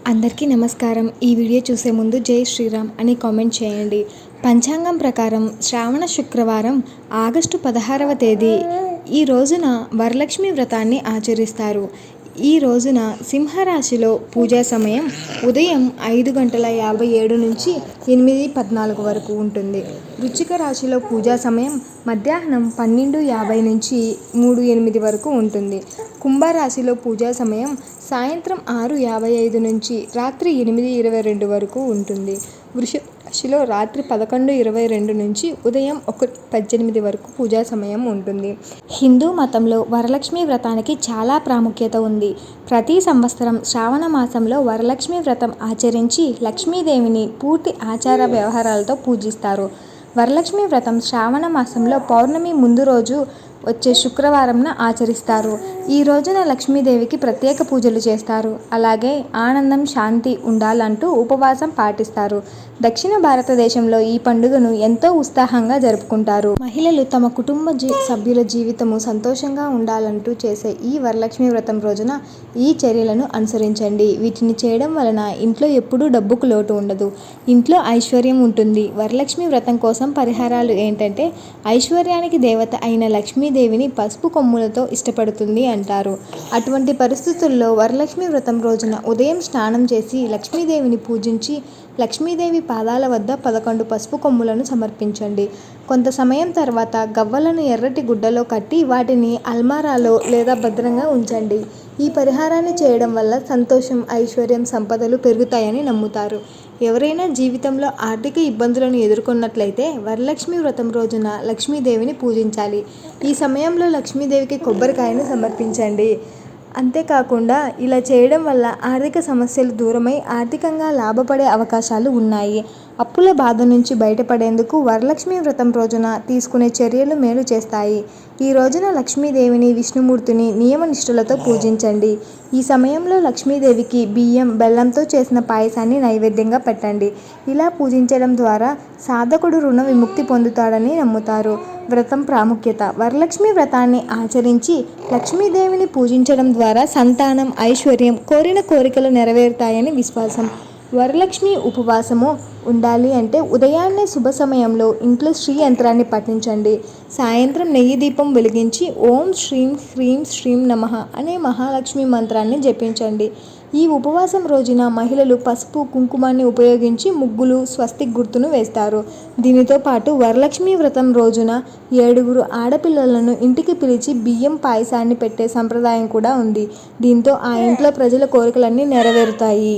అందరికీ నమస్కారం. ఈ వీడియో చూసే ముందు జై శ్రీరామ్ అని కామెంట్ చేయండి. పంచాంగం ప్రకారం శ్రావణ శుక్రవారం ఆగస్టు 16వ తేదీ ఈ రోజున వరలక్ష్మి వ్రతాన్ని ఆచరిస్తారు. ఈ రోజున సింహరాశిలో పూజా సమయం ఉదయం 5:57 నుంచి 8:14 వరకు ఉంటుంది. వృశ్చిక రాశిలో పూజా సమయం మధ్యాహ్నం 12:50 నుంచి 3:08 వరకు ఉంటుంది. కుంభరాశిలో పూజా సమయం సాయంత్రం 6:55 నుంచి రాత్రి 8:22 వరకు ఉంటుంది. వృషభ రాశిలో రాత్రి 11:22 నుంచి ఉదయం 1:18 వరకు పూజా సమయం ఉంటుంది. హిందూ మతంలో వరలక్ష్మి వ్రతానికి చాలా ప్రాముఖ్యత ఉంది. ప్రతి సంవత్సరం శ్రావణ మాసంలో వరలక్ష్మి వ్రతం ఆచరించి లక్ష్మీదేవిని పూర్తి ఆచార వ్యవహారాలతో పూజిస్తారు. వరలక్ష్మి వ్రతం శ్రావణ మాసంలో పౌర్ణమి ముందు రోజు వచ్చే శుక్రవారంన ఆచరిస్తారు. ఈ రోజున లక్ష్మీదేవికి ప్రత్యేక పూజలు చేస్తారు. అలాగే ఆనందం, శాంతి ఉండాలంటూ ఉపవాసం పాటిస్తారు. దక్షిణ భారతదేశంలో ఈ పండుగను ఎంతో ఉత్సాహంగా జరుపుకుంటారు. మహిళలు తమ కుటుంబ సభ్యుల జీవితము సంతోషంగా ఉండాలంటూ చేసే ఈ వరలక్ష్మి వ్రతం రోజున ఈ చర్యలను అనుసరించండి. వీటిని చేయడం వలన ఇంట్లో ఎప్పుడూ డబ్బుకు లోటు ఉండదు, ఇంట్లో ఐశ్వర్యం ఉంటుంది. వరలక్ష్మి వ్రతం కోసం పరిహారాలు ఏంటంటే, ఐశ్వర్యానికి దేవత అయిన లక్ష్మీదేవిని పసుపు కొమ్ములతో ఇష్టపడుతుంది అంటారు. అటువంటి పరిస్థితుల్లో వరలక్ష్మి వ్రతం రోజున ఉదయం స్నానం చేసి లక్ష్మీదేవిని పూజించి లక్ష్మీదేవి పాదాల వద్ద 11 పసుపు కొమ్ములను సమర్పించండి. కొంత సమయం తర్వాత గవ్వలను ఎర్రటి గుడ్డలో కట్టి వాటిని అల్మారాలో లేదా భద్రంగా ఉంచండి. ఈ పరిహారాన్ని చేయడం వల్ల సంతోషం, ఐశ్వర్యం, సంపదలు పెరుగుతాయని నమ్ముతారు. ఎవరైనా జీవితంలో ఆర్థిక ఇబ్బందులను ఎదుర్కొన్నట్లయితే వరలక్ష్మి వ్రతం రోజున లక్ష్మీదేవిని పూజించాలి. ఈ సమయంలో లక్ష్మీదేవికి కొబ్బరికాయను సమర్పించండి. అంతేకాకుండా ఇలా చేయడం వల్ల ఆర్థిక సమస్యలు దూరమై ఆర్థికంగా లాభపడే అవకాశాలు ఉన్నాయి. అప్పుల బాధ నుంచి బయటపడేందుకు వరలక్ష్మి వ్రతం రోజున తీసుకునే చర్యలు మేలు చేస్తాయి. ఈ రోజున లక్ష్మీదేవిని, విష్ణుమూర్తిని నియమనిష్ఠులతో పూజించండి. ఈ సమయంలో లక్ష్మీదేవికి బియ్యం, బెల్లంతో చేసిన పాయసాన్ని నైవేద్యంగా పెట్టండి. ఇలా పూజించడం ద్వారా సాధకుడు రుణ విముక్తి పొందుతాడని నమ్ముతారు. వ్రతం ప్రాముఖ్యత. వరలక్ష్మి వ్రతాన్ని ఆచరించి లక్ష్మీదేవిని పూజించడం ద్వారా సంతానం, ఐశ్వర్యం, కోరిన కోరికలు నెరవేరుతాయని విశ్వాసం. వరలక్ష్మి ఉపవాసము ఉండాలి అంటే ఉదయాన్నే శుభ సమయంలో ఇంట్లో శ్రీ యంత్రాన్ని పఠించండి. సాయంత్రం నెయ్యి దీపం వెలిగించి ఓం శ్రీం హ్రీం శ్రీం నమః అనే మహాలక్ష్మి మంత్రాన్ని జపించండి. ఈ ఉపవాసం రోజున మహిళలు పసుపు, కుంకుమాన్ని ఉపయోగించి ముగ్గులు, స్వస్తిక్ గుర్తును వేస్తారు. దీనితో పాటు వరలక్ష్మి వ్రతం రోజున 7 ఆడపిల్లలను ఇంటికి పిలిచి బియ్యం పాయసాన్ని పెట్టే సంప్రదాయం కూడా ఉంది. దీంతో ఆ ఇంట్లో ప్రజల కోరికలన్నీ నెరవేరుతాయి.